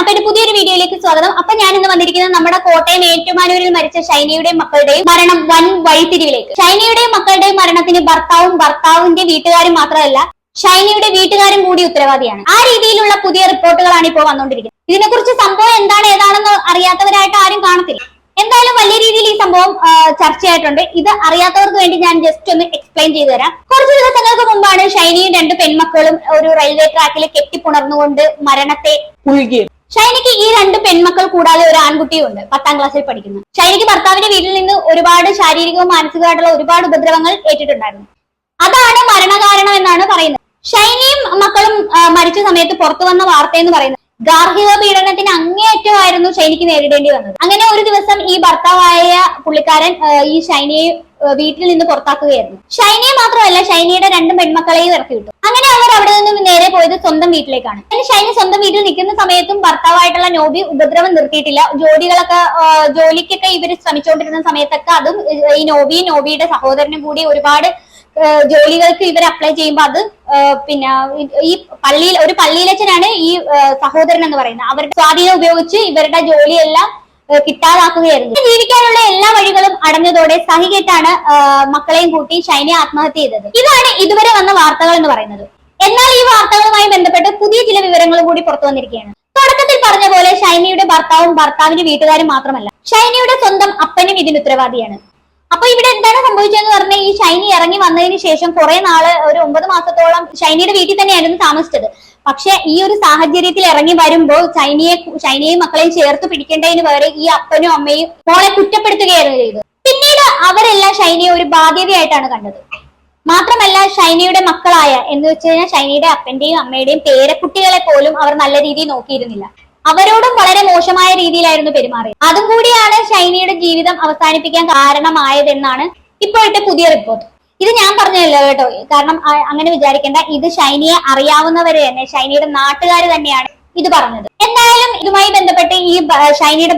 അപ്പൊ എന്റെ പുതിയൊരു വീഡിയോയിലേക്ക് സ്വാഗതം. അപ്പൊ ഞാൻ ഇന്ന് വന്നിരിക്കുന്നത് നമ്മുടെ കോട്ടയം ഏറ്റുമാനൂരിൽ മരിച്ച ഷൈനിയുടെയും മക്കളുടെയും മരണം വൻ വഴിത്തിരിവിലേക്ക്. ഷൈനിയുടെയും മക്കളുടെയും മരണത്തിന് ഭർത്താവിന്റെ വീട്ടുകാരും മാത്രമല്ല ഷൈനിയുടെ വീട്ടുകാരും കൂടി ഉത്തരവാദിയാണ്. ആ രീതിയിലുള്ള പുതിയ റിപ്പോർട്ടുകളാണ് ഇപ്പോൾ വന്നുകൊണ്ടിരിക്കുന്നത്. ഇതിനെക്കുറിച്ച് സംഭവം ഏതാണെന്ന് അറിയാത്തവരായിട്ട് ആരും കാണത്തില്ല. എന്തായാലും വലിയ രീതിയിൽ ഈ സംഭവം ചർച്ചയായിട്ടുണ്ട്. ഇത് അറിയാത്തവർക്ക് വേണ്ടി ഞാൻ ജസ്റ്റ് ഒന്ന് എക്സ്പ്ലെയിൻ ചെയ്തു തരാം. കുറച്ച് ദിവസങ്ങൾക്ക് മുമ്പാണ് ഷൈനിയും 2 പെൺമക്കളും ഒരു റെയിൽവേ ട്രാക്കിൽ കെട്ടിപ്പുണർന്നുകൊണ്ട് മരണത്തെ ഉൾകിയത്. ഷൈനിക്ക് ഈ 2 പെൺമക്കൾ കൂടാതെ ഒരു ആൺകുട്ടിയും ഉണ്ട്, 10ാം ക്ലാസ്സിൽ പഠിക്കുന്നു. ഷൈനിക്ക് ഭർത്താവിന്റെ വീട്ടിൽ നിന്ന് ഒരുപാട് ശാരീരികവും മാനസികമായിട്ടുള്ള ഒരുപാട് ഉപദ്രവങ്ങൾ ഏറ്റിട്ടുണ്ടായിരുന്നു. അതാണ് മരണകാരണം എന്നാണ് പറയുന്നത്. ഷൈനിയും മക്കളും മരിച്ച സമയത്ത് പുറത്തു വന്ന വാർത്ത എന്ന് പറയുന്നത് ഗാർഹിക പീഡനത്തിന് അങ്ങേയറ്റമായിരുന്നു ഷൈനിക്ക് നേരിടേണ്ടി വന്നത്. അങ്ങനെ ഒരു ദിവസം ഈ ഭർത്താവായ പുള്ളിക്കാരൻ ഈ ഷൈനിയെ വീട്ടിൽ നിന്ന് പുറത്താക്കുകയായിരുന്നു. ഷൈനിയെ മാത്രമല്ല ഷൈനിയുടെ 2 പെൺമക്കളെയും ഇറക്കി വിട്ടു. അങ്ങനെ അവർ അവിടെ നിന്നും നേരെ പോയത് സ്വന്തം വീട്ടിലേക്കാണ്. ഷൈനി സ്വന്തം വീട്ടിൽ നിൽക്കുന്ന സമയത്തും ഭർത്താവായിട്ടുള്ള നോബി ഉപദ്രവം നിർത്തിയിട്ടില്ല. ജോലിക്കൊക്കെ ഇവർ ശ്രമിച്ചുകൊണ്ടിരുന്ന സമയത്തൊക്കെ അതും ഈ നോബിയുടെ സഹോദരനും കൂടി ഒരുപാട് ജോലികൾക്ക് ഇവർ അപ്ലൈ ചെയ്യുമ്പോൾ അത് പിന്നെ ഈ ഒരു പള്ളിയിലച്ഛനാണ് ഈ സഹോദരൻ എന്ന് പറയുന്നത്. അവരുടെ സ്വാധീനം ഉപയോഗിച്ച് ഇവരുടെ ജോലിയെല്ലാം കിട്ടാതാക്കുകയായിരുന്നു. ജീവിക്കാനുള്ള എല്ലാ വഴികളും അടഞ്ഞതോടെ സഹികെട്ടാണ് മക്കളെയും കൂട്ടി ഷൈനി ആത്മഹത്യ ചെയ്തത്. ഇതാണ് ഇതുവരെ വന്ന വാർത്തകൾ എന്ന് പറയുന്നത്. എന്നാൽ ഈ വാർത്തകളുമായി ബന്ധപ്പെട്ട് പുതിയ ചില വിവരങ്ങളും കൂടി പുറത്തു വന്നിരിക്കുകയാണ്. തുടക്കത്തിൽ പറഞ്ഞ പോലെ ഷൈനിയുടെ ഭർത്താവിന്റെ വീട്ടുകാരും മാത്രമല്ല ഷൈനിയുടെ സ്വന്തം അപ്പനും ഇതിന് ഉത്തരവാദിയാണ്. അപ്പൊ ഇവിടെ എന്താണ് സംഭവിച്ചതെന്ന് പറഞ്ഞാൽ ഈ ഷൈനി ഇറങ്ങി വന്നതിന് ശേഷം കുറെ നാള് ഒരു 9 മാസത്തോളം ഷൈനിയുടെ വീട്ടിൽ തന്നെയായിരുന്നു താമസിച്ചത്. പക്ഷെ ഈ ഒരു സാഹചര്യത്തിൽ ഇറങ്ങി വരുമ്പോൾ ഷൈനിയെയും മക്കളെയും ചേർത്ത് പിടിക്കേണ്ടതിന് പകരം ഈ അപ്പനും അമ്മയും മോളെ കുറ്റപ്പെടുത്തുകയായിരുന്നു ചെയ്തത്. പിന്നീട് അവരെല്ലാം ഷൈനിയെ ഒരു ബാധ്യതയായിട്ടാണ് കണ്ടത്. മാത്രമല്ല ഷൈനിയുടെ മക്കളായ എന്ന് വെച്ച് കഴിഞ്ഞാൽ ഷൈനിയുടെ അപ്പന്റെയും അമ്മയുടെയും പേരക്കുട്ടികളെ പോലും അവർ നല്ല രീതിയിൽ നോക്കിയിരുന്നില്ല. അവരോടും വളരെ മോശമായ രീതിയിലായിരുന്നു പെരുമാറിയത്. അതും കൂടിയാണ് ഷൈനിയുടെ ജീവിതം അവസാനിപ്പിക്കാൻ കാരണമായതെന്നാണ് ഇപ്പോഴത്തെ പുതിയ റിപ്പോർട്ട്. ഇത് ഞാൻ പറഞ്ഞതല്ലോ കേട്ടോ, കാരണം അങ്ങനെ വിചാരിക്കേണ്ട. ഇത് ഷൈനിയെ അറിയാവുന്നവര് തന്നെ, ഷൈനിയുടെ നാട്ടുകാർ തന്നെയാണ് ഇത് പറഞ്ഞത്. എന്തായാലും ഇതുമായി ബന്ധപ്പെട്ട് ഈ ഷൈനിയുടെ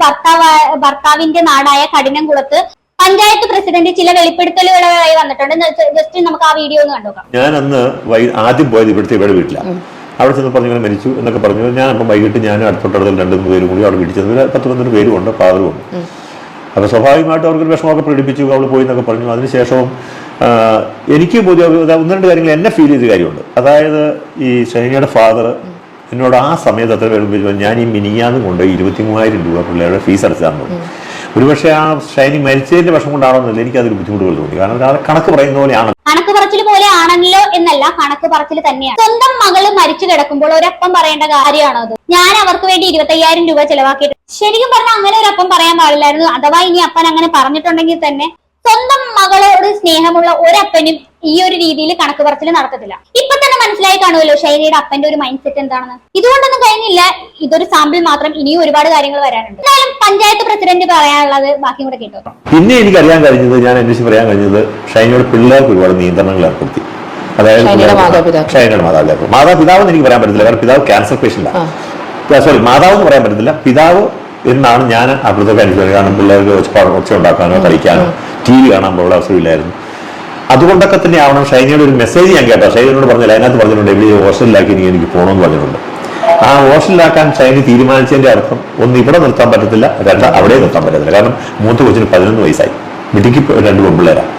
ഭർത്താവിന്റെ നാടായ കഠിനംകുളത്ത് പഞ്ചായത്ത് പ്രസിഡന്റ് ചില വെളിപ്പെടുത്തലുകളായി വന്നിട്ടുണ്ട്. ജസ്റ്റ് നമുക്ക് ആ വീഡിയോ ഒന്ന് കണ്ടുനോക്കാം. ഞാൻ അന്ന് ആദ്യം പോയത് ഇവിടെ വീട്ടിലാണ്. അവിടെ ചെന്ന് പറഞ്ഞു ഇങ്ങനെ മരിച്ചു എന്നൊക്കെ പറഞ്ഞു. ഞാൻ അപ്പം വൈകിട്ട് ഞാനും അടുത്തോട്ടടുത്തിൽ 2-3 പേരും കൂടി അവിടെ വീട്ടിൽ ചെന്ന് 10-12 പേരും ഉണ്ട്, ഫാദറും ഉണ്ട്. അപ്പോൾ സ്വാഭാവികമായിട്ട് അവർക്കൊരു വിഷമമൊക്കെ പ്രകടിപ്പിച്ചു. അവൾ പോയി എന്നൊക്കെ പറഞ്ഞു. അതിനുശേഷവും എനിക്ക് പുതിയ 1-2 കാര്യങ്ങൾ എന്നെ ഫീൽ ചെയ്ത കാര്യമുണ്ട്. അതായത് ഈ ഷൈനിയുടെ ഫാദർ എന്നോട് ആ സമയത്ത് അത്ര പേര് ഞാൻ ഈ മിനിയാന്നും കൊണ്ട് 23,000 രൂപ പിള്ളേരുടെ ഫീസ് അടച്ചാന്ന് പറഞ്ഞു. ഒരുപക്ഷെ ആ ഷൈനി മരിച്ചതിന്റെ വിഷം കൊണ്ടാണെന്നില്ല, എനിക്ക് അതൊരു ബുദ്ധിമുട്ടുകൾ തോന്നി. കാരണം ഒരാളെ കണക്ക് പറയുന്ന പോലെയാണ്. കണക്ക് പറച്ചിൽ പോലെ ആണല്ലോ എന്നല്ല, കണക്ക് പറച്ചിൽ തന്നെയാണ്. സ്വന്തം മകള് മരിച്ചു കിടക്കുമ്പോൾ ഒരപ്പം പറയേണ്ട കാര്യമാണോ അത്? ഞാൻ അവർക്ക് വേണ്ടി 25,000 രൂപ ചെലവാക്കിയിട്ട് ശരിക്കും പറഞ്ഞാൽ അങ്ങനെ ഒരു അപ്പം പറയാൻ പാടില്ലായിരുന്നു. അഥവാ ഇനി അപ്പൻ അങ്ങനെ പറഞ്ഞിട്ടുണ്ടെങ്കിൽ തന്നെ സ്വന്തം മകളോട് സ്നേഹമുള്ള ഒരപ്പനും ഈ ഒരു രീതിയിൽ കണക്ക് പറച്ചിൽ നടത്തത്തില്ല. ഇപ്പൊ തന്നെ മനസ്സിലായി കാണുമല്ലോ ഷൈനിയുടെ അപ്പന്റെ ഒരു മൈൻഡ് സെറ്റ് എന്താണെന്ന്. ഇതുകൊണ്ടൊന്നും കഴിഞ്ഞില്ല, ഇതൊരു സാമ്പിൾ മാത്രം. ഇനിയും ഒരുപാട് കാര്യങ്ങൾ വരാനുണ്ട്. എന്തായാലും പഞ്ചായത്ത് പ്രസിഡന്റ് പറയാനുള്ളത് ബാക്കി കൂടെ കേട്ടോ. പിന്നെ എനിക്ക് അറിയാൻ കഴിഞ്ഞത്, ഞാൻ അന്വേഷിച്ച് പറയാൻ കഴിഞ്ഞത്, ഷൈനിയുടെ പിള്ളേർക്ക് ഒരുപാട് നിയന്ത്രണങ്ങൾ ഏർപ്പെടുത്തി. അതായത് ഷൈനിയുടെ മാതാപിതാവ് എനിക്ക് പറയാൻ പറ്റത്തില്ല, കാരണം പിതാവ് ക്യാൻസർ പേഷ്യന്റാണ്. മാതാവ് എന്ന് പറയാൻ പറ്റത്തില്ല, പിതാവ് എന്നാണ് ഞാൻ അവിടുത്തെ അനുഭവം. കാരണം പിള്ളേർക്ക് ഒച്ച ഉണ്ടാക്കാനോ കളിക്കാനോ TV കാണാൻ പോലുള്ള അവസരമില്ലായിരുന്നു. അതുകൊണ്ടൊക്കെ തന്നെ ആവണം ഷൈനിയുടെ ഒരു മെസ്സേജ് ഞാൻ കേട്ടോ. ഷൈനിയോട് പറഞ്ഞില്ല, അതിനകത്ത് പറഞ്ഞിട്ടുണ്ട് എവിടെ ഹോസ്റ്റലിലാക്കി എനിക്ക് പോകണമെന്ന് പറഞ്ഞിട്ടുണ്ട്. ആ ഹോസ്റ്റലിലാക്കാൻ ഷൈനി തീരുമാനിച്ചതിന്റെ അർത്ഥം, 1 ഇവിടെ നിർത്താൻ പറ്റത്തില്ല, 2 അവിടെ നിർത്താൻ പറ്റത്തില്ല. കാരണം മൂത്ത കൊച്ചിന് 11 വയസ്സായി, വീട്ടിക്ക് 2 പെൺപിള്ളേരാണ്.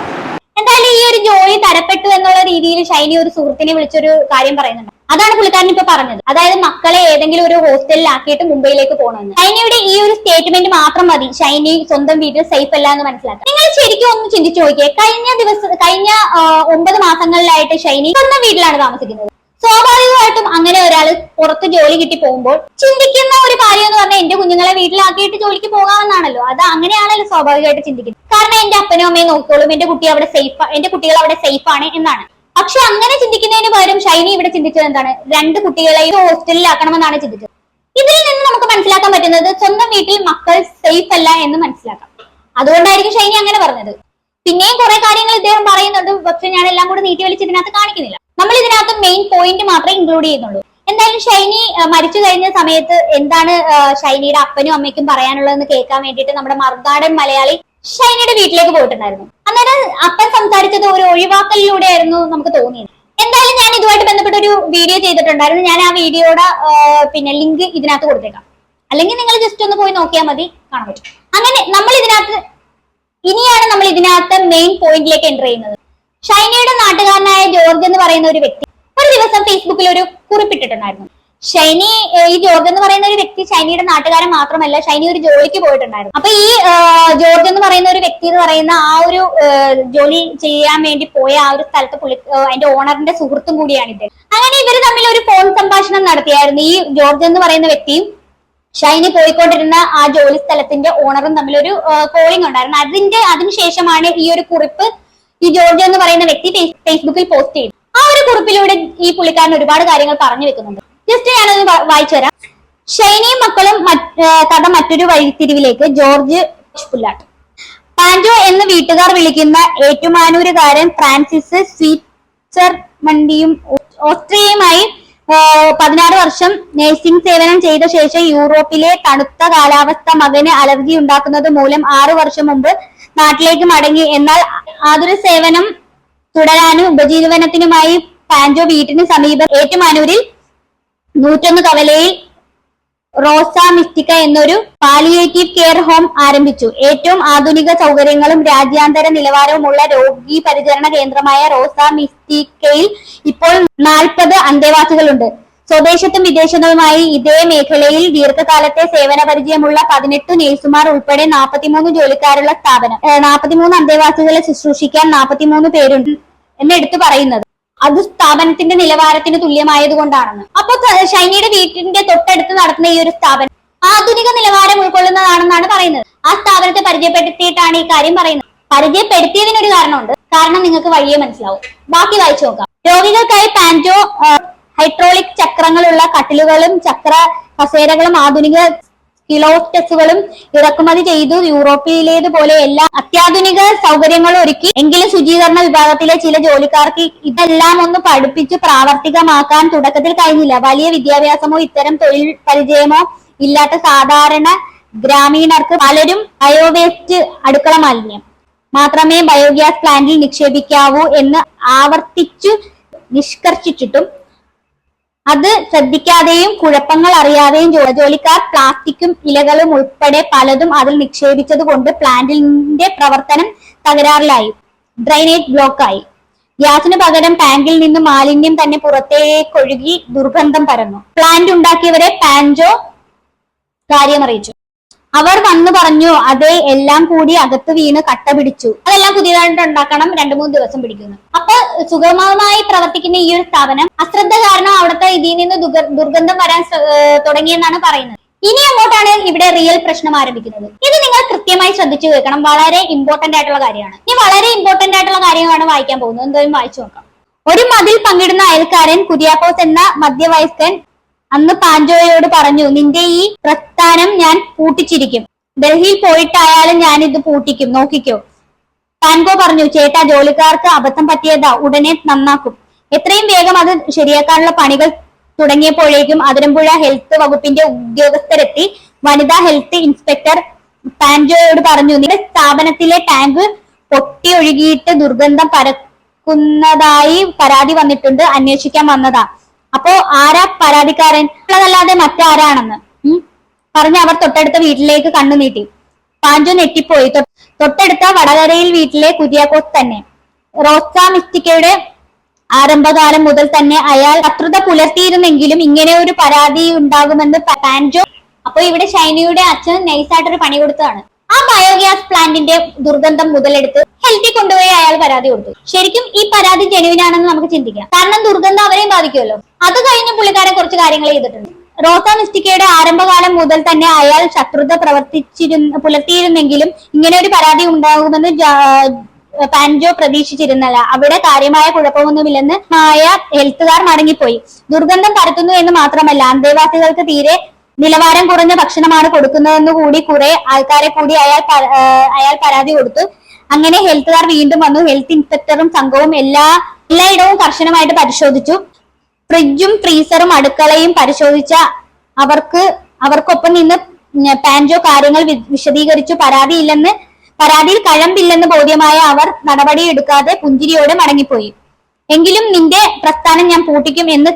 എന്തായാലും ഈ ഒരു ജോലി തരപ്പെട്ടു എന്നുള്ള രീതിയിൽ ഷൈനി ഒരു സുഹൃത്തിനെ വിളിച്ചൊരു കാര്യം പറയുന്നുണ്ട്. അതാണ് പുള്ളിക്കാരൻ ഇപ്പൊ പറഞ്ഞത്. അതായത് മക്കളെ ഏതെങ്കിലും ഒരു ഹോസ്റ്റലിൽ ആക്കിയിട്ട് മുംബൈയിലേക്ക് പോകണമെന്ന്. ഷൈനിയുടെ ഈ ഒരു സ്റ്റേറ്റ്മെന്റ് മാത്രം മതി ഷൈനി സ്വന്തം വീട്ടിൽ സേഫ് അല്ല എന്ന് മനസ്സിലാക്കാം. നിങ്ങൾ ശരിക്കും ഒന്ന് ചിന്തിച്ചു നോക്കിയേ. കഴിഞ്ഞ 9 മാസങ്ങളിലായിട്ട് ഷൈനി സ്വന്തം വീട്ടിലാണ് താമസിക്കുന്നത്. സ്വാഭാവികമായിട്ടും അങ്ങനെ ഒരാൾ പുറത്ത് ജോലി കിട്ടി പോകുമ്പോൾ ചിന്തിക്കുന്ന ഒരു കാര്യം എന്ന് പറഞ്ഞാൽ എന്റെ കുഞ്ഞുങ്ങളെ വീട്ടിലാക്കിയിട്ട് ജോലിക്ക് പോകാമെന്നാണല്ലോ. അത് അങ്ങനെയാണല്ലോ സ്വാഭാവികമായിട്ട് ചിന്തിക്കുന്നത്. കാരണം എന്റെ അപ്പനും അമ്മയും നോക്കിക്കോളും, എന്റെ കുട്ടികൾ അവിടെ സേഫ് ആണ് എന്നാണ്. പക്ഷെ അങ്ങനെ ചിന്തിക്കുന്നതിന് പകരം ഷൈനി ഇവിടെ ചിന്തിച്ചത് എന്താണ്? 2 കുട്ടികളെയും ഹോസ്റ്റലിലാക്കണമെന്നാണ് ചിന്തിച്ചത്. ഇതിൽ നിന്ന് നമുക്ക് മനസ്സിലാക്കാൻ പറ്റുന്നത് സ്വന്തം വീട്ടിൽ മക്കൾ സേഫ് അല്ല എന്ന് മനസ്സിലാക്കാം. അതുകൊണ്ടായിരിക്കും ഷൈനി അങ്ങനെ പറഞ്ഞത്. പിന്നെയും കുറെ കാര്യങ്ങൾ ഇദ്ദേഹം പറയുന്നുണ്ട്, പക്ഷെ ഞാൻ എല്ലാം കൂടെ നീട്ടി വലിച്ച് ഇതിനകത്ത് കാണിക്കുന്നില്ല. നമ്മൾ ഇതിനകത്ത് മെയിൻ പോയിന്റ് മാത്രമേ ഇൻക്ലൂഡ് ചെയ്യുന്നുള്ളൂ. എന്തായാലും ഷൈനി മരിച്ചു കഴിഞ്ഞ സമയത്ത് എന്താണ് ഷൈനിയുടെ അപ്പനും അമ്മയ്ക്കും പറയാനുള്ളതെന്ന് കേൾക്കാൻ വേണ്ടിയിട്ട് നമ്മുടെ മറുനാടൻ മലയാളി ഷൈനിയുടെ വീട്ടിലേക്ക് പോയിട്ടുണ്ടായിരുന്നു. അന്നേരം അപ്പൻ സംസാരിച്ചത് ഒരു ഒഴിവാക്കലിലൂടെ ആയിരുന്നു നമുക്ക് തോന്നിയത്. എന്തായാലും ഞാൻ ഇതുമായിട്ട് ബന്ധപ്പെട്ട ഒരു വീഡിയോ ചെയ്തിട്ടുണ്ടായിരുന്നു. ഞാൻ ആ വീഡിയോയുടെ ലിങ്ക് ഇതിനകത്ത് കൊടുത്തേക്കാം. അല്ലെങ്കിൽ നിങ്ങൾ ജസ്റ്റ് ഒന്ന് പോയി നോക്കിയാൽ മതി, കാണാൻ പറ്റും. അങ്ങനെ ഇനിയാണ് നമ്മൾ ഇതിനകത്ത് മെയിൻ പോയിന്റിലേക്ക് എൻ്റർ ചെയ്യുന്നത്. ഷൈനയുടെ നാട്ടുകാരനായ ജോർജ് എന്ന് പറയുന്ന ഒരു വ്യക്തി ഒരു ദിവസം ഫേസ്ബുക്കിൽ ഒരു കുറിപ്പിട്ടിട്ടുണ്ടായിരുന്നു. ഈ ജോർജ് എന്ന് പറയുന്ന ഒരു വ്യക്തി ഷൈനിയുടെ നാട്ടുകാരൻ മാത്രമല്ല, ഷൈനി ഒരു ജോലിക്ക് പോയിട്ടുണ്ടായിരുന്നു. അപ്പൊ ഈ ജോർജ് എന്ന് പറയുന്ന ഒരു വ്യക്തി എന്ന് പറയുന്ന ആ ഒരു ജോലി ചെയ്യാൻ വേണ്ടി പോയ ആ ഒരു സ്ഥലത്ത് അതിന്റെ ഓണറിന്റെ സുഹൃത്തും കൂടിയാണ് ഇത്. അങ്ങനെ ഇവർ തമ്മിൽ ഒരു ഫോൺ സംഭാഷണം നടത്തിയായിരുന്നു. ഈ ജോർജ് എന്ന് പറയുന്ന വ്യക്തിയും ഷൈനി പോയിക്കൊണ്ടിരുന്ന ആ ജോലി സ്ഥലത്തിന്റെ ഓണറും തമ്മിൽ ഒരു കോളിംഗ് ഉണ്ടായിരുന്നു. അതിനുശേഷമാണ് ഈ ഒരു കുറിപ്പ് ഈ ജോർജ് എന്ന് പറയുന്ന വ്യക്തി ഫേസ്ബുക്കിൽ പോസ്റ്റ് ചെയ്തു. ആ ഒരു കുറിപ്പിലൂടെ ഈ പുള്ളിക്കാരൻ ഒരുപാട് കാര്യങ്ങൾ പറഞ്ഞു വെക്കുന്നുണ്ട്. ജസ്റ്റ് ഞാനൊന്ന് വായിച്ചു തരാം. ഷൈനിയും മക്കളും കഥ മറ്റൊരു വഴിത്തിരിവിലേക്ക്. ജോർജ് പുല്ലാട്ട്. പാൻജോ എന്ന് വീട്ടുകാർ വിളിക്കുന്ന ഏറ്റുമാനൂരുകാരൻ ഫ്രാൻസിസ് സ്വിറ്റ്സർലൻഡിയും ഓസ്ട്രിയയുമായി 16 വർഷം നഴ്സിംഗ് സേവനം ചെയ്ത ശേഷം യൂറോപ്പിലെ തണുത്ത കാലാവസ്ഥ മകന് അലർജി ഉണ്ടാക്കുന്നത് മൂലം 6 വർഷം മുമ്പ് നാട്ടിലേക്ക് മടങ്ങി. എന്നാൽ ആതുര സേവനം തുടരാനും ഉപജീവനത്തിനുമായി പാൻജോ വീട്ടിന് സമീപം ഏറ്റുമാനൂരിൽ 101 കവലയിൽ റോസ മിസ്റ്റിക്ക എന്നൊരു പാലിയേറ്റീവ് കെയർ ഹോം ആരംഭിച്ചു. ഏറ്റവും ആധുനിക സൗകര്യങ്ങളും രാജ്യാന്തര നിലവാരവുമുള്ള രോഗി പരിചരണ കേന്ദ്രമായ റോസ മിസ്റ്റിക്കയിൽ ഇപ്പോൾ 40 അന്തേവാസികളുണ്ട്. സ്വദേശത്തും വിദേശത്തുമായി ഇതേ മേഖലയിൽ ദീർഘകാലത്തെ സേവന പരിചയമുള്ള 18 നേഴ്സുമാർ ഉൾപ്പെടെ 43 ജോലിക്കാരുള്ള സ്ഥാപനം. 43 അന്തേവാസികളെ ശുശ്രൂഷിക്കാൻ 43 പേരുണ്ട് എന്ന് എടുത്തു പറയുന്നത് അത് സ്ഥാപനത്തിന്റെ നിലവാരത്തിന് തുല്യമായത് കൊണ്ടാണെന്ന്. അപ്പൊ ഷൈനിയുടെ വീട്ടിന്റെ തൊട്ടടുത്ത് നടത്തുന്ന ഈ ഒരു സ്ഥാപനം ആധുനിക നിലവാരം ഉൾക്കൊള്ളുന്നതാണെന്നാണ് പറയുന്നത്. ആ സ്ഥാപനത്തെ പരിചയപ്പെടുത്തിയിട്ടാണ് ഈ കാര്യം പറയുന്നത്. പരിചയപ്പെടുത്തിയതിനൊരു കാരണമുണ്ട്. കാരണം നിങ്ങൾക്ക് വഴിയെ മനസ്സിലാവും. ബാക്കി വായിച്ചു നോക്കാം. രോഗികൾക്കായി പാൻജോ ഹൈഡ്രോളിക് ചക്രങ്ങളുള്ള കട്ടിലുകളും ചക്ര കസേരകളും ആധുനിക കിലോസ്റ്റസുകളും ഇറക്കുമതി ചെയ്തു. യൂറോപ്പിലേതുപോലെ എല്ലാ അത്യാധുനിക സൗകര്യങ്ങളും ഒരുക്കി. എങ്കിലും ശുചീകരണ വിഭാഗത്തിലെ ചില ജോലിക്കാർക്ക് ഇതെല്ലാം ഒന്ന് പഠിപ്പിച്ച് പ്രാവർത്തികമാക്കാൻ തുടക്കത്തിൽ കഴിഞ്ഞില്ല. വലിയ വിദ്യാഭ്യാസമോ ഇത്തരം തൊഴിൽ പരിചയമോ ഇല്ലാത്ത സാധാരണ ഗ്രാമീണർക്ക് പലരും ബയോവേസ്റ്റ് അടുക്കള മാലിന്യം മാത്രമേ ബയോഗ്യാസ് പ്ലാന്റിൽ നിക്ഷേപിക്കാവൂ എന്ന് ആവർത്തിച്ചു നിഷ്കർഷിച്ചിട്ടും അത് ശ്രദ്ധിക്കാതെയും കുഴപ്പങ്ങൾ അറിയാതെയും ജോലിക്കാർ പ്ലാസ്റ്റിക്കും ഇലകളും ഉൾപ്പെടെ പലതും അതിൽ നിക്ഷേപിച്ചത് കൊണ്ട് പ്ലാന്റിന്റെ പ്രവർത്തനം തകരാറിലായി. ഡ്രൈനേജ് ബ്ലോക്കായി. ഗ്യാസിന് പകരം ടാങ്കിൽ നിന്ന് മാലിന്യം തന്നെ പുറത്തേക്കൊഴുകി ദുർഗന്ധം പരന്നു. പ്ലാന്റ് ഉണ്ടാക്കിയവരെ പാൻജോ കാര്യമറിയിച്ചു. അവർ വന്നു പറഞ്ഞു, അതെ, എല്ലാം കൂടി അകത്ത് വീണ് കട്ട പിടിച്ചു. അതെല്ലാം പുതിയതായിട്ട് ഉണ്ടാക്കണം, 2-3 ദിവസം പിടിക്കുന്നു. അപ്പൊ സുഗമമായി പ്രവർത്തിക്കുന്ന ഈ ഒരു സ്ഥാപനം അശ്രദ്ധ കാരണം അവിടുത്തെ ഇതിൽ നിന്ന് ദുർഗന്ധം വരാൻ തുടങ്ങിയെന്നാണ് പറയുന്നത്. ഇനി അങ്ങോട്ടാണ് ഇവിടെ റിയൽ പ്രശ്നം ആരംഭിക്കുന്നത്. ഇത് നിങ്ങൾ കൃത്യമായി ശ്രദ്ധിച്ചു കേൾക്കണം. വളരെ ഇമ്പോർട്ടന്റ് ആയിട്ടുള്ള കാര്യമാണ്. ഇനി വളരെ ഇമ്പോർട്ടന്റ് ആയിട്ടുള്ള കാര്യങ്ങളാണ് വായിക്കാൻ പോകുന്നത്. എന്തായാലും വായിച്ചു നോക്കാം. ഒരു മതിൽ പങ്കിടുന്ന അയൽക്കാരൻ കുര്യാക്കോസ് എന്ന മധ്യവയസ്കൻ അന്ന് പാൻജോയോട് പറഞ്ഞു, നിന്റെ ഈ പ്രസ്ഥാനം ഞാൻ പൂട്ടിച്ചിരിക്കും. ഡൽഹിയിൽ പോയിട്ടായാലും ഞാൻ ഇത് പൂട്ടിക്കും, നോക്കിക്കോ. പാൻജോ പറഞ്ഞു, ചേട്ടാ, ജോലിക്കാർക്ക് അബദ്ധം പറ്റിയതാ, ഉടനെ നന്നാക്കും. എത്രയും വേഗം അത് ശരിയാക്കാനുള്ള പണികൾ തുടങ്ങിയപ്പോഴേക്കും അതിരമ്പുഴ ഹെൽത്ത് വകുപ്പിന്റെ ഉദ്യോഗസ്ഥരെത്തി. വനിതാ ഹെൽത്ത് ഇൻസ്പെക്ടർ പാൻജോയോട് പറഞ്ഞു, നിന്റെ സ്ഥാപനത്തിലെ ടാങ്ക് പൊട്ടി ഒഴുകിയിട്ട് ദുർഗന്ധം പരക്കുന്നതായി പരാതി വന്നിട്ടുണ്ട്, അന്വേഷിക്കാൻ വന്നതാ. അപ്പോ ആരാ പരാതിക്കാരൻ ഉള്ളതല്ലാതെ മറ്റാരാണെന്ന് പറഞ്ഞ് അവർ തൊട്ടടുത്ത വീട്ടിലേക്ക് കണ്ണു നീട്ടി. പാൻജോ ഞെട്ടിപ്പോയി. തൊട്ടടുത്ത വടകരയിൽ വീട്ടിലെ കുര്യാക്കോസ് തന്നെ. റോസ മിസ്റ്റിക്കയുടെ ആരംഭകാലം മുതൽ തന്നെ അയാൾ ശത്രുത പുലർത്തിയിരുന്നെങ്കിലും ഇങ്ങനെ ഒരു പരാതി ഉണ്ടാകുമെന്ന് പാൻജോ. അപ്പൊ ഇവിടെ ഷൈനിയുടെ അച്ഛൻ നൈസായിട്ടൊരു പണി കൊടുത്തതാണ്. ആ ബയോഗ്യാസ് പ്ലാന്റിന്റെ ദുർഗന്ധം മുതലെടുത്ത് ഹെൽത്തിൽ കൊണ്ടുപോയി അയാൾ പരാതി കൊടുത്തു. ശരിക്കും ഈ പരാതി ജെനുവിനാണെന്ന് നമുക്ക് ചിന്തിക്കാം. കാരണം ദുർഗന്ധം അവരെയും ബാധിക്കുമല്ലോ. അത് കഴിഞ്ഞ് പുള്ളിക്കാരൻ കുറച്ച് കാര്യങ്ങൾ ചെയ്തിട്ടുണ്ട്. റോസ മിസ്റ്റിക്കയുടെ ആരംഭകാലം മുതൽ തന്നെ അയാൾ ശത്രുത പുലർത്തിയിരുന്നെങ്കിലും ഇങ്ങനെ ഒരു പരാതി ഉണ്ടാകുമെന്ന് പാൻജോ പ്രതീക്ഷിച്ചിരുന്നില്ല. അവിടെ കാര്യമായ കുഴപ്പമൊന്നുമില്ലെന്ന് ഹെൽത്തുകാർ മടങ്ങിപ്പോയി. ദുർഗന്ധം പരത്തുന്നു എന്ന് മാത്രമല്ല, അന്തേവാസികൾക്ക് തീരെ നിലവാരം കുറഞ്ഞ ഭക്ഷണമാണ് കൊടുക്കുന്നതെന്ന് കൂടി കുറെ ആൾക്കാരെ കൂടി അയാൾ പരാതി കൊടുത്തു. അങ്ങനെ ഹെൽത്തുകാർ വീണ്ടും വന്നു. ഹെൽത്ത് ഇൻസ്പെക്ടറും സംഘവും എല്ലായിടവും കർശനമായിട്ട് പരിശോധിച്ചു. ഫ്രിഡ്ജും ഫ്രീസറും അടുക്കളയും പരിശോധിച്ച അവർക്കൊപ്പം നിന്ന് പാൻജോ കാര്യങ്ങൾ വിശദീകരിച്ചു. പരാതിയിൽ കഴമ്പില്ലെന്ന് ബോധ്യമായ അവർ നടപടിയെടുക്കാതെ പുഞ്ചിരിയോടെ മടങ്ങിപ്പോയി. എങ്കിലും നിന്റെ പ്രസ്ഥാനം ഞാൻ പൂട്ടിക്കും എന്ന്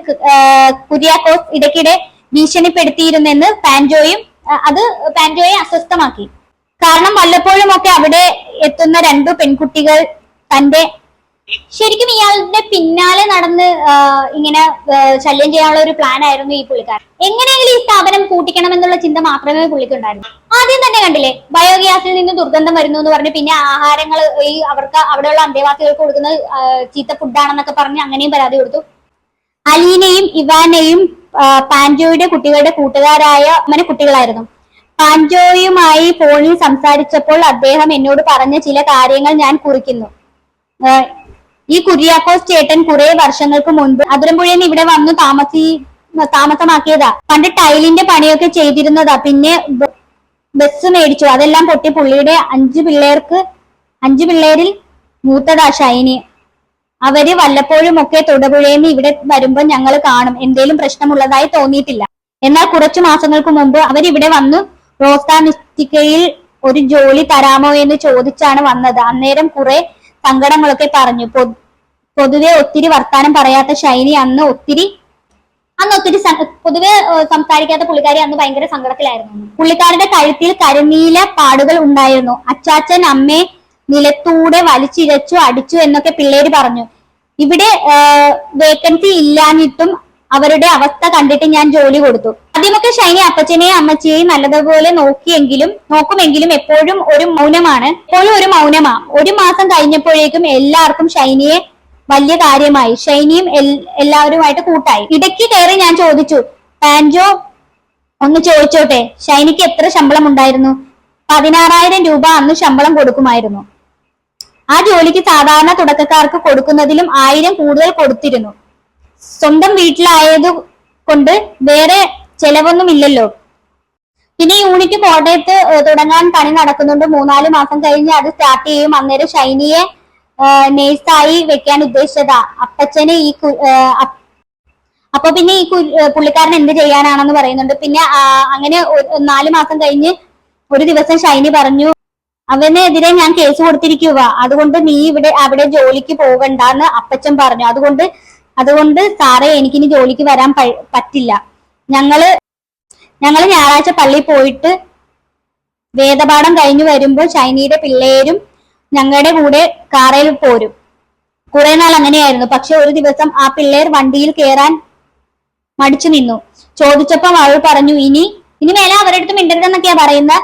കുര്യാക്കോസ് ഇടയ്ക്കിടെ ഭീഷണിപ്പെടുത്തിയിരുന്നെന്ന് പാൻജോയും അത് പാൻജോയെ അസ്വസ്ഥമാക്കി. കാരണം വല്ലപ്പോഴും ഒക്കെ അവിടെ എത്തുന്ന 2 പെൺകുട്ടികൾ തന്റെ ശരിക്കും ഇയാളുടെ പിന്നാലെ നടന്ന് ഇങ്ങനെ ശല്യം ചെയ്യാനുള്ള ഒരു പ്ലാൻ ആയിരുന്നു ഈ പുള്ളിക്കാരൻ. എങ്ങനെയെങ്കിലും ഈ സ്ഥാപനം കൂട്ടിക്കണമെന്നുള്ള ചിന്ത മാത്രമേ പുള്ളിക്കുണ്ടായിരുന്നു. ആദ്യം തന്നെ കണ്ടില്ലേ, ബയോഗ്യാസിൽ നിന്ന് ദുർഗന്ധം വരുന്നു എന്ന് പറഞ്ഞ് പിന്നെ ആഹാരങ്ങൾ ഈ അവർക്ക് അവിടെയുള്ള അന്തേവാസികൾക്ക് കൊടുക്കുന്നത് ചീത്ത ഫുഡാണെന്നൊക്കെ പറഞ്ഞ് അങ്ങനെയും പരാതി കൊടുത്തു. അലീനയും ഇവാനയും പാൻജോയുടെ കുട്ടികളുടെ കൂട്ടുകാരായ കുട്ടികളായിരുന്നു. പാൻജോയുമായി ഫോണിൽ സംസാരിച്ചപ്പോൾ അദ്ദേഹം എന്നോട് പറഞ്ഞ ചില കാര്യങ്ങൾ ഞാൻ കുറിക്കുന്നു. ഈ കുര്യാക്കോസ് ചേട്ടൻ കുറെ വർഷങ്ങൾക്ക് മുൻപ് അതിരമ്പുഴയിൽ നിന്ന് ഇവിടെ വന്നു താമസമാക്കിയതാ. പണ്ട് ടൈലിന്റെ പണിയൊക്കെ ചെയ്തിരുന്നതാ. പിന്നെ ബസ് മേടിച്ചു. അതെല്ലാം പൊട്ടി പുള്ളിയുടെ 5 പിള്ളേരിൽ മൂത്തതാ ഷൈനി. അവര് വല്ലപ്പോഴും ഒക്കെ തൊടുപുഴയിൽ നിന്ന് ഇവിടെ വരുമ്പോ ഞങ്ങൾ കാണും. എന്തേലും പ്രശ്നമുള്ളതായി തോന്നിയിട്ടില്ല. എന്നാൽ കുറച്ചു മാസങ്ങൾക്ക് മുമ്പ് അവരിവിടെ വന്നു റോസ്താനിസ്റ്റിക്കയിൽ ഒരു ജോലി തരാമോ എന്ന് ചോദിച്ചാണ് വന്നത്. അന്നേരം കുറെ സങ്കടങ്ങളൊക്കെ പറഞ്ഞു. പൊതുവെ ഒത്തിരി വർത്താനം പറയാത്ത ഷൈനി അന്ന് ഒത്തിരി പൊതുവെ സംസാരിക്കാത്ത പുള്ളിക്കാരി അന്ന് ഭയങ്കര സങ്കടത്തിലായിരുന്നു. പുള്ളിക്കാരുടെ കഴുത്തിൽ കരിനീല പാടുകൾ ഉണ്ടായിരുന്നു. അച്ചാച്ചൻ അമ്മയെ നിലത്തൂടെ വലിച്ചിഴച്ചു അടിച്ചു എന്നൊക്കെ പിള്ളേര് പറഞ്ഞു. ഇവിടെ വേക്കൻസി ഇല്ലാഞ്ഞിട്ടും അവരുടെ അവസ്ഥ കണ്ടിട്ട് ഞാൻ ജോലി കൊടുത്തു. ആദ്യമൊക്കെ ഷൈനി അപ്പച്ചനെയും അമ്മച്ചിയെയും നല്ലതുപോലെ നോക്കുമെങ്കിലും എപ്പോഴും ഒരു മൗനമാണ്. ഒരു മാസം കഴിഞ്ഞപ്പോഴേക്കും എല്ലാവർക്കും ഷൈനിയെ വലിയ കാര്യമായി. ഷൈനിയും എല്ലാവരുമായിട്ട് കൂട്ടായി. ഇടയ്ക്ക് കയറി ഞാൻ ചോദിച്ചു, പാൻജോ ഒന്ന് ചോദിച്ചോട്ടെ, ഷൈനിക്ക് എത്ര ശമ്പളം ഉണ്ടായിരുന്നു? 16,000 രൂപ അന്ന് ശമ്പളം കൊടുക്കുമായിരുന്നു. ആ ജോലിക്ക് സാധാരണ തുടക്കക്കാർക്ക് കൊടുക്കുന്നതിലും 1000 കൂടുതൽ കൊടുത്തിരുന്നു. സ്വന്തം വീട്ടിലായത് കൊണ്ട് വേറെ ചെലവൊന്നുമില്ലല്ലോ. പിന്നെ യൂണിറ്റ് കോട്ടയത്ത് തുടങ്ങാൻ പണി നടക്കുന്നുണ്ട്. 3-4 മാസം കഴിഞ്ഞ് അത് സ്റ്റാർട്ട് ചെയ്യും. അന്നേരം ഷൈനിയെ നേഴ്സായി വെക്കാൻ ഉദ്ദേശിച്ചതാ. അപ്പച്ചന് അപ്പൊ പിന്നെ ഈ പുള്ളിക്കാരൻ എന്ത് ചെയ്യാനാണെന്ന് പറയുന്നുണ്ട്. പിന്നെ അങ്ങനെ 4 മാസം കഴിഞ്ഞ് ഒരു ദിവസം ഷൈനി പറഞ്ഞു, അവനെതിരെ ഞാൻ കേസ് കൊടുത്തിരിക്കുക. അതുകൊണ്ട് നീ അവിടെ ജോലിക്ക് പോകണ്ടെന്ന് അപ്പച്ചൻ പറഞ്ഞു. അതുകൊണ്ട് സാറേ, എനിക്കിനി ജോലിക്ക് വരാൻ പറ്റില്ല. ഞങ്ങള് ഞായറാഴ്ച പള്ളിയിൽ പോയിട്ട് വേദപാഠം കഴിഞ്ഞു വരുമ്പോൾ ഷൈനിയുടെ പിള്ളേരും ഞങ്ങളുടെ കൂടെ കാറിൽ പോരും. കുറെ നാൾ അങ്ങനെയായിരുന്നു. പക്ഷെ ഒരു ദിവസം ആ പിള്ളേർ വണ്ടിയിൽ കയറാൻ മടിച്ചു നിന്നു. ചോദിച്ചപ്പം അവൾ പറഞ്ഞു, ഇനി മേലെ അവരുടെ അടുത്ത് മിണ്ടരുതെന്നൊക്കെയാ പറയുന്നത്.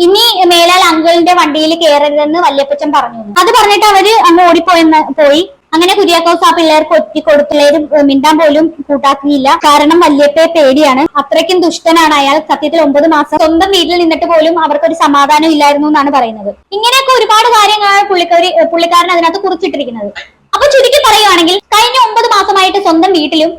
ഇനി മേലാൽ അങ്കിളിന്റെ വണ്ടിയിൽ കയറരുതെന്ന് വല്യപ്പച്ചൻ പറഞ്ഞു. അത് പറഞ്ഞിട്ട് അവര് അങ്ങ് പോയി. അങ്ങനെ കുര്യാക്കോസ് ആ പിള്ളേർക്ക് ഒറ്റി കൊടുത്തില്ലേരും മിണ്ടാൻ പോലും കൂട്ടാക്കിയില്ല. കാരണം വല്യപ്പയെ പേടിയാണ്. അത്രയ്ക്കും ദുഷ്ടനാണ് അയാൾ. സത്യത്തിൽ 9 മാസം സ്വന്തം വീട്ടിൽ നിന്നിട്ട് പോലും അവർക്കൊരു സമാധാനം ഇല്ലായിരുന്നു എന്നാണ് പറയുന്നത്. ഇങ്ങനെയൊക്കെ ഒരുപാട് കാര്യങ്ങളാണ് പുള്ളിക്കാരൻ അതിനകത്ത് കുറിച്ചിട്ടിരിക്കുന്നത്. അപ്പൊ ചുരുക്കി പറയുവാണെങ്കിൽ കഴിഞ്ഞ 9 മാസമായിട്ട് സ്വന്തം വീട്ടിലും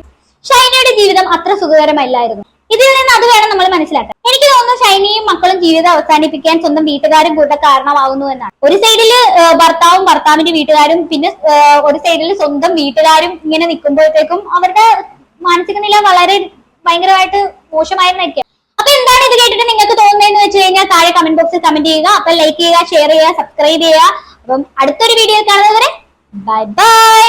ഷൈനയുടെ ജീവിതം അത്ര സുഖകരമല്ലായിരുന്നു. ഇതിൽ നിന്ന് അത് വേണം നമ്മൾ മനസ്സിലാക്കാൻ. എനിക്ക് തോന്നുന്നു ഷൈനിയും മക്കളും ജീവിതം അവസാനിപ്പിക്കാൻ സ്വന്തം വീട്ടുകാരും കൂടെ കാരണമാവുന്നു എന്നാണ്. ഒരു സൈഡില് ഭർത്താവിന്റെ വീട്ടുകാരും, പിന്നെ ഒരു സൈഡിൽ സ്വന്തം വീട്ടുകാരും ഇങ്ങനെ നിൽക്കുമ്പോഴത്തേക്കും അവരുടെ മാനസിക നില വളരെ ഭയങ്കരമായിട്ട് മോശമായിരുന്നിരിക്കും. അപ്പൊ എന്താണ് ഇത് കേട്ടിട്ട് നിങ്ങൾക്ക് തോന്നുന്നതെന്ന് വെച്ച് കഴിഞ്ഞാൽ താഴെ കമന്റ് ബോക്സിൽ കമന്റ് ചെയ്യുക. അപ്പൊ ലൈക്ക് ചെയ്യുക, ഷെയർ ചെയ്യുക, സബ്സ്ക്രൈബ് ചെയ്യുക. അപ്പം അടുത്തൊരു വീഡിയോ കാണുന്നവരെ ബൈ ബൈ.